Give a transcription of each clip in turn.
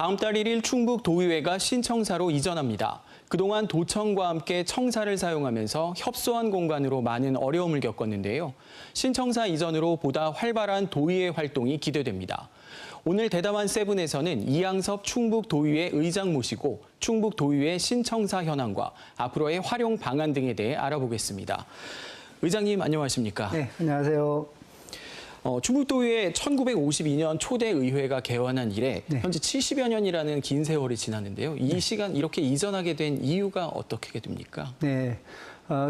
다음 달 1일 충북도의회가 신청사로 이전합니다. 그동안 도청과 함께 청사를 사용하면서 협소한 공간으로 많은 어려움을 겪었는데요. 신청사 이전으로 보다 활발한 도의회 활동이 기대됩니다. 오늘 대담한 세븐에서는 이양섭 충북도의회 의장 모시고 충북도의회 신청사 현황과 앞으로의 활용 방안 등에 대해 알아보겠습니다. 의장님 안녕하십니까? 네, 안녕하세요. 충북도의회 1952년 초대 의회가 개원한 이래 현재 70여 년이라는 긴 세월이 지났는데요. 이 시간 이렇게 이전하게 된 이유가 어떻게 됩니까? 네,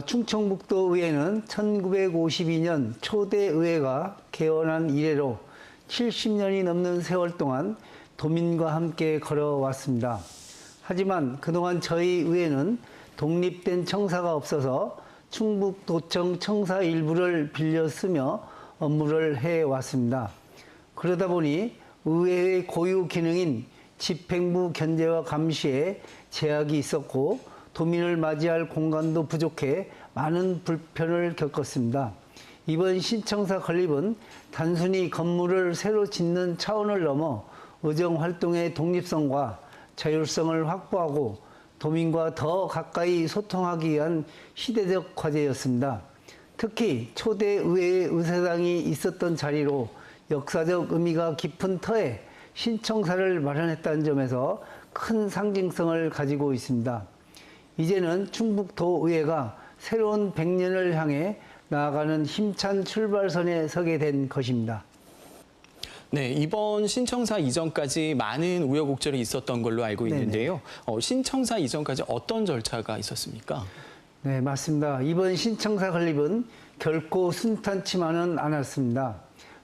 충청북도의회는 1952년 초대 의회가 개원한 이래로 70년이 넘는 세월 동안 도민과 함께 걸어왔습니다. 하지만 그동안 저희 의회는 독립된 청사가 없어서 충북도청 청사 일부를 빌려 쓰며 업무를 해왔습니다. 그러다 보니 의회의 고유 기능인 집행부 견제와 감시에 제약이 있었고 도민을 맞이할 공간도 부족해 많은 불편을 겪었습니다. 이번 신청사 건립은 단순히 건물을 새로 짓는 차원을 넘어 의정 활동의 독립성과 자율성을 확보하고 도민과 더 가까이 소통하기 위한 시대적 과제였습니다. 특히 초대 의회의 의사당이 있었던 자리로 역사적 의미가 깊은 터에 신청사를 마련했다는 점에서 큰 상징성을 가지고 있습니다. 이제는 충북도의회가 새로운 100년을 향해 나아가는 힘찬 출발선에 서게 된 것입니다. 네, 이번 신청사 이전까지 많은 우여곡절이 있었던 걸로 알고 있는데요. 신청사 이전까지 어떤 절차가 있었습니까? 네, 맞습니다. 이번 신청사 건립은 결코 순탄치만은 않았습니다.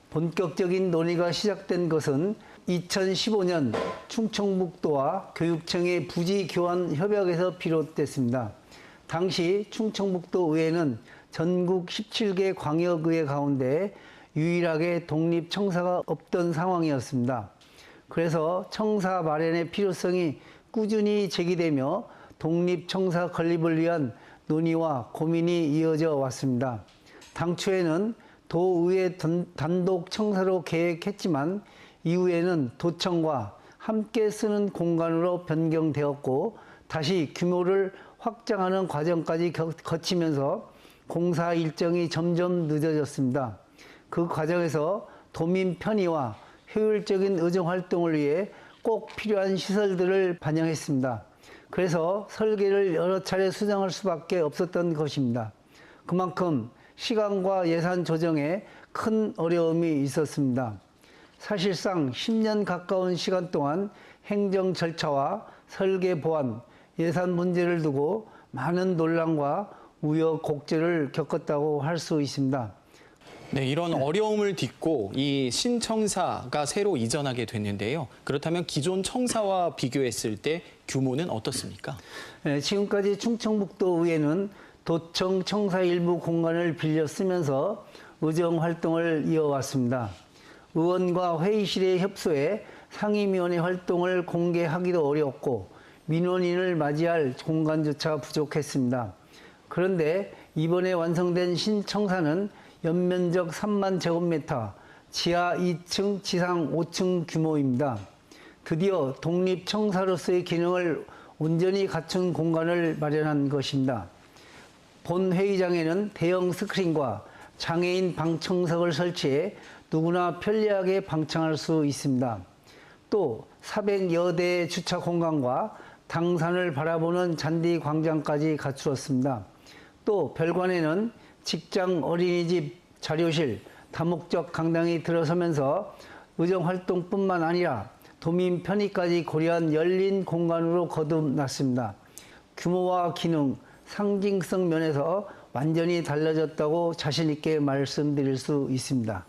본격적인 논의가 시작된 것은 2015년 충청북도와 교육청의 부지 교환 협약에서 비롯됐습니다. 당시 충청북도의회는 전국 17개 광역의회 가운데 유일하게 독립청사가 없던 상황이었습니다. 그래서 청사 마련의 필요성이 꾸준히 제기되며 독립청사 건립을 위한 논의와 고민이 이어져 왔습니다. 당초에는 도의회 단독 청사로 계획했지만 이후에는 도청과 함께 쓰는 공간으로 변경되었고 다시 규모를 확장하는 과정까지 거치면서 공사 일정이 점점 늦어졌습니다. 그 과정에서 도민 편의와 효율적인 의정 활동을 위해 꼭 필요한 시설들을 반영했습니다. 그래서 설계를 여러 차례 수정할 수밖에 없었던 것입니다. 그만큼 시간과 예산 조정에 큰 어려움이 있었습니다. 사실상 10년 가까운 시간 동안 행정 절차와 설계 보완, 예산 문제를 두고 많은 논란과 우여곡절을 겪었다고 할 수 있습니다. 네, 이런 어려움을 딛고 이 신청사가 새로 이전하게 됐는데요. 그렇다면 기존 청사와 비교했을 때 규모는 어떻습니까? 네, 지금까지 충청북도의회는 도청 청사 일부 공간을 빌려 쓰면서 의정 활동을 이어왔습니다. 의원과 회의실의 협소에 상임위원회 활동을 공개하기도 어렵고 민원인을 맞이할 공간조차 부족했습니다. 그런데 이번에 완성된 신청사는 연면적 3만 제곱미터, 지하 2층, 지상 5층 규모입니다. 드디어 독립청사로서의 기능을 온전히 갖춘 공간을 마련한 것입니다. 본 회의장에는 대형 스크린과 장애인 방청석을 설치해 누구나 편리하게 방청할 수 있습니다. 또 400여 대의 주차 공간과 당산을 바라보는 잔디 광장까지 갖추었습니다. 또 별관에는 직장, 어린이집, 자료실, 다목적 강당이 들어서면서 의정활동뿐만 아니라 도민 편의까지 고려한 열린 공간으로 거듭났습니다. 규모와 기능, 상징성 면에서 완전히 달라졌다고 자신 있게 말씀드릴 수 있습니다.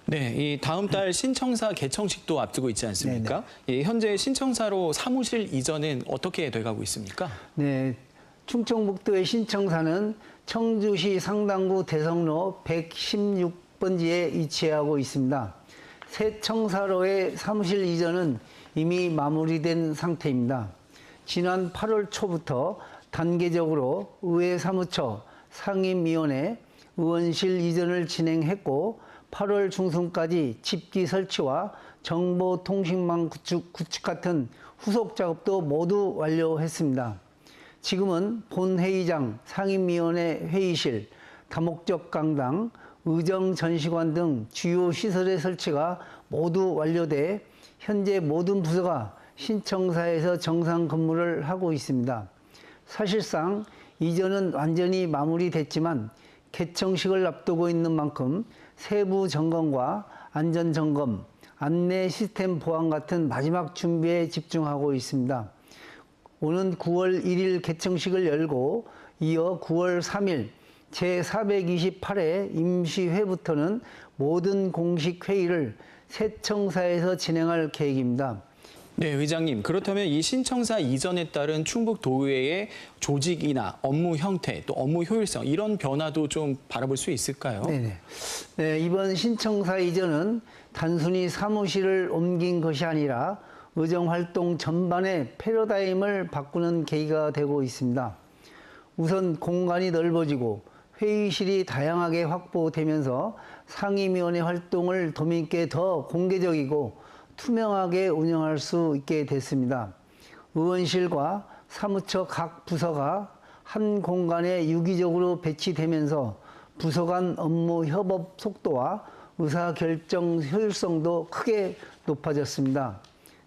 네, 이 다음 달 신청사 개청식도 앞두고 있지 않습니까? 예, 현재 신청사로 사무실 이전은 어떻게 돼가고 있습니까? 네, 충청북도의 신청사는 청주시 상당구 대성로 116번지에 위치하고 있습니다. 새 청사로의 사무실 이전은 이미 마무리된 상태입니다. 지난 8월 초부터 단계적으로 의회 사무처, 상임위원회, 의원실 이전을 진행했고 8월 중순까지 집기 설치와 정보통신망 구축 같은 후속 작업도 모두 완료했습니다. 지금은 본회의장, 상임위원회 회의실, 다목적 강당, 의정 전시관 등 주요 시설의 설치가 모두 완료돼 현재 모든 부서가 신청사에서 정상 근무를 하고 있습니다. 사실상 이전은 완전히 마무리됐지만 개청식을 앞두고 있는 만큼 세부 점검과 안전 점검, 안내 시스템 보안 같은 마지막 준비에 집중하고 있습니다. 오는 9월 1일 개청식을 열고 이어 9월 3일 제428회 임시회부터는 모든 공식 회의를 새 청사에서 진행할 계획입니다. 네, 의장님. 그렇다면 이 신청사 이전에 따른 충북도의회의 조직이나 업무 형태, 또 업무 효율성 이런 변화도 좀 바라볼 수 있을까요? 네, 이번 신청사 이전은 단순히 사무실을 옮긴 것이 아니라 의정활동 전반의 패러다임을 바꾸는 계기가 되고 있습니다. 우선 공간이 넓어지고 회의실이 다양하게 확보되면서 상임위원회 활동을 도민께 더 공개적이고 투명하게 운영할 수 있게 됐습니다. 의원실과 사무처 각 부서가 한 공간에 유기적으로 배치되면서 부서 간 업무 협업 속도와 의사결정 효율성도 크게 높아졌습니다.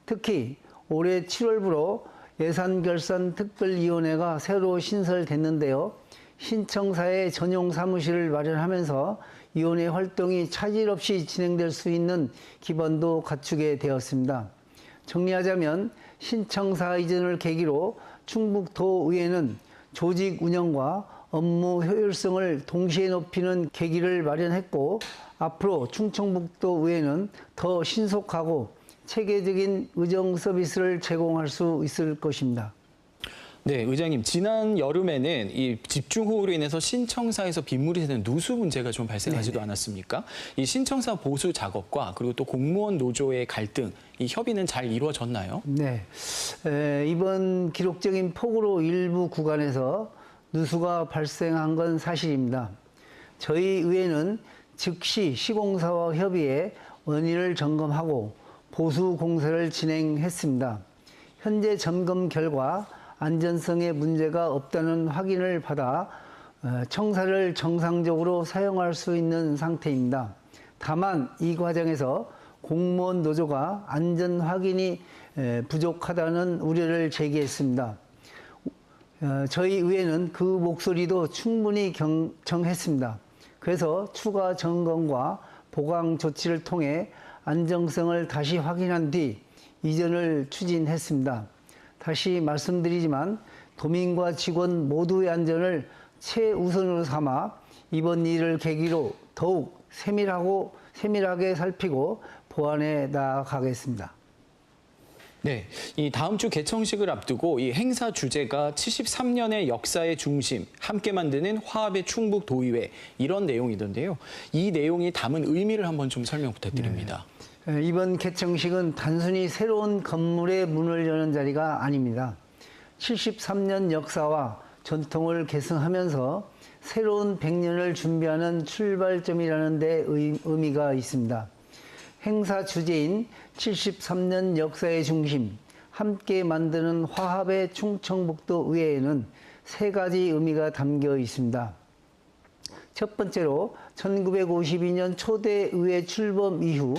특히 올해 7월부로 예산결산특별위원회가 새로 신설됐는데요. 신청사의 전용 사무실을 마련하면서 위원회 활동이 차질 없이 진행될 수 있는 기반도 갖추게 되었습니다. 정리하자면 신청사 이전을 계기로 충북도의회는 조직 운영과 업무 효율성을 동시에 높이는 계기를 마련했고 앞으로 충청북도의회는 더 신속하고 체계적인 의정 서비스를 제공할 수 있을 것입니다. 네, 의장님. 지난 여름에는 이 집중호우로 인해서 신청사에서 빗물이 새는 누수 문제가 좀 발생하지도 않았습니까? 이 신청사 보수 작업과 그리고 또 공무원 노조의 갈등, 이 협의는 잘 이루어졌나요? 네, 이번 기록적인 폭우로 일부 구간에서 누수가 발생한 건 사실입니다. 저희 의회는 즉시 시공사와 협의해 원인을 점검하고 보수 공사를 진행했습니다. 현재 점검 결과 안전성에 문제가 없다는 확인을 받아 청사를 정상적으로 사용할 수 있는 상태입니다. 다만 이 과정에서 공무원 노조가 안전 확인이 부족하다는 우려를 제기했습니다. 저희 의회는 그 목소리도 충분히 경청했습니다. 그래서 추가 점검과 보강 조치를 통해 안정성을 다시 확인한 뒤 이전을 추진했습니다. 다시 말씀드리지만 도민과 직원 모두의 안전을 최우선으로 삼아 이번 일을 계기로 더욱 세밀하게 살피고 보완해 나아가겠습니다. 네, 이 다음 주 개청식을 앞두고 이 행사 주제가 73년의 역사의 중심, 함께 만드는 화합의 충북도의회 이런 내용이던데요. 이 내용이 담은 의미를 한번 좀 설명 부탁드립니다. 이번 개청식은 단순히 새로운 건물의 문을 여는 자리가 아닙니다. 73년 역사와 전통을 계승하면서 새로운 100년을 준비하는 출발점이라는 데 의미가 있습니다. 행사 주제인 73년 역사의 중심, 함께 만드는 화합의 충청북도 의회에는 세 가지 의미가 담겨 있습니다. 첫 번째로 1952년 초대 의회 출범 이후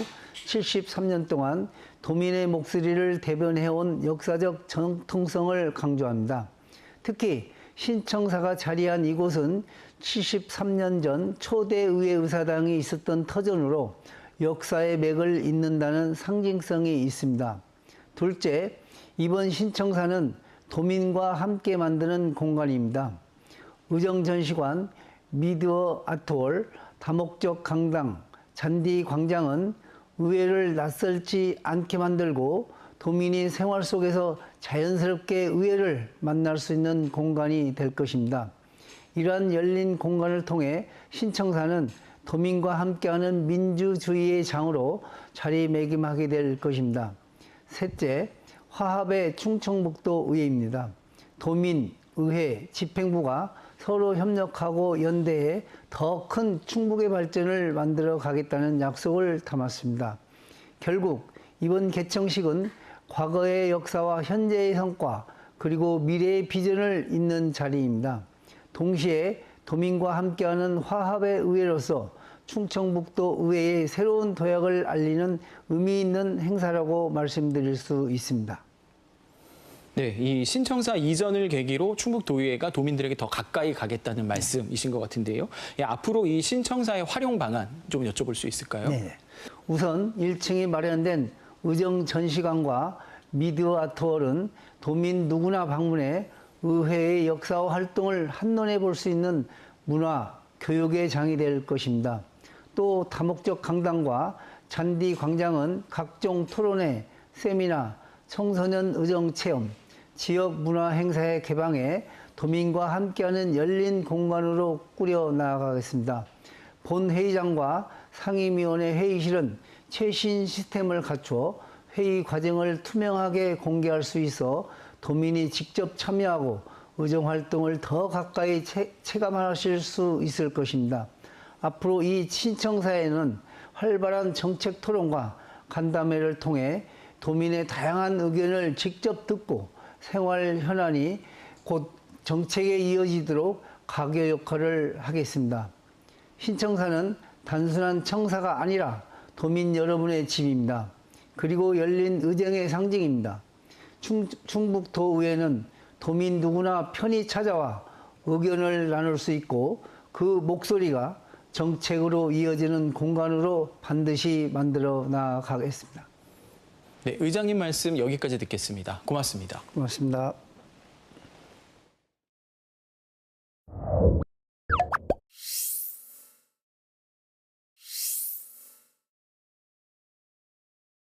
73년 동안 도민의 목소리를 대변해온 역사적 정통성을 강조합니다. 특히 신청사가 자리한 이곳은 73년 전 초대 의회 의사당이 있었던 터전으로 역사의 맥을 잇는다는 상징성이 있습니다. 둘째, 이번 신청사는 도민과 함께 만드는 공간입니다. 의정전시관, 미디어 아트홀, 다목적 강당, 잔디 광장은 의회를 낯설지 않게 만들고 도민이 생활 속에서 자연스럽게 의회를 만날 수 있는 공간이 될 것입니다. 이러한 열린 공간을 통해 신청사는 도민과 함께하는 민주주의의 장으로 자리매김하게 될 것입니다. 셋째, 화합의 충청북도 의회입니다. 도민, 의회, 집행부가 서로 협력하고 연대해 더 큰 충북의 발전을 만들어 가겠다는 약속을 담았습니다. 결국 이번 개청식은 과거의 역사와 현재의 성과 그리고 미래의 비전을 잇는 자리입니다. 동시에 도민과 함께하는 화합의 의회로서 충청북도 의회의 새로운 도약을 알리는 의미 있는 행사라고 말씀드릴 수 있습니다. 네, 이 신청사 이전을 계기로 충북도의회가 도민들에게 더 가까이 가겠다는 말씀이신 것 같은데요. 예, 앞으로 이 신청사의 활용 방안 좀 여쭤볼 수 있을까요? 네. 우선 1층에 마련된 의정 전시관과 미디어 아트홀은 도민 누구나 방문해 의회의 역사와 활동을 한눈에 볼 수 있는 문화, 교육의 장이 될 것입니다. 또 다목적 강당과 잔디 광장은 각종 토론회, 세미나, 청소년 의정 체험, 지역 문화 행사의 개방에 도민과 함께하는 열린 공간으로 꾸려 나가겠습니다. 본회의장과 상임위원회 회의실은 최신 시스템을 갖추어 회의 과정을 투명하게 공개할 수 있어 도민이 직접 참여하고 의정 활동을 더 가까이 체감하실 수 있을 것입니다. 앞으로 이 신청사에는 활발한 정책 토론과 간담회를 통해 도민의 다양한 의견을 직접 듣고 생활 현안이 곧 정책에 이어지도록 가교 역할을 하겠습니다. 신청사는 단순한 청사가 아니라 도민 여러분의 집입니다. 그리고 열린 의정의 상징입니다. 충북도의회는 도민 누구나 편히 찾아와 의견을 나눌 수 있고 그 목소리가 정책으로 이어지는 공간으로 반드시 만들어 나가겠습니다. 네, 의장님 말씀 여기까지 듣겠습니다. 고맙습니다. 고맙습니다.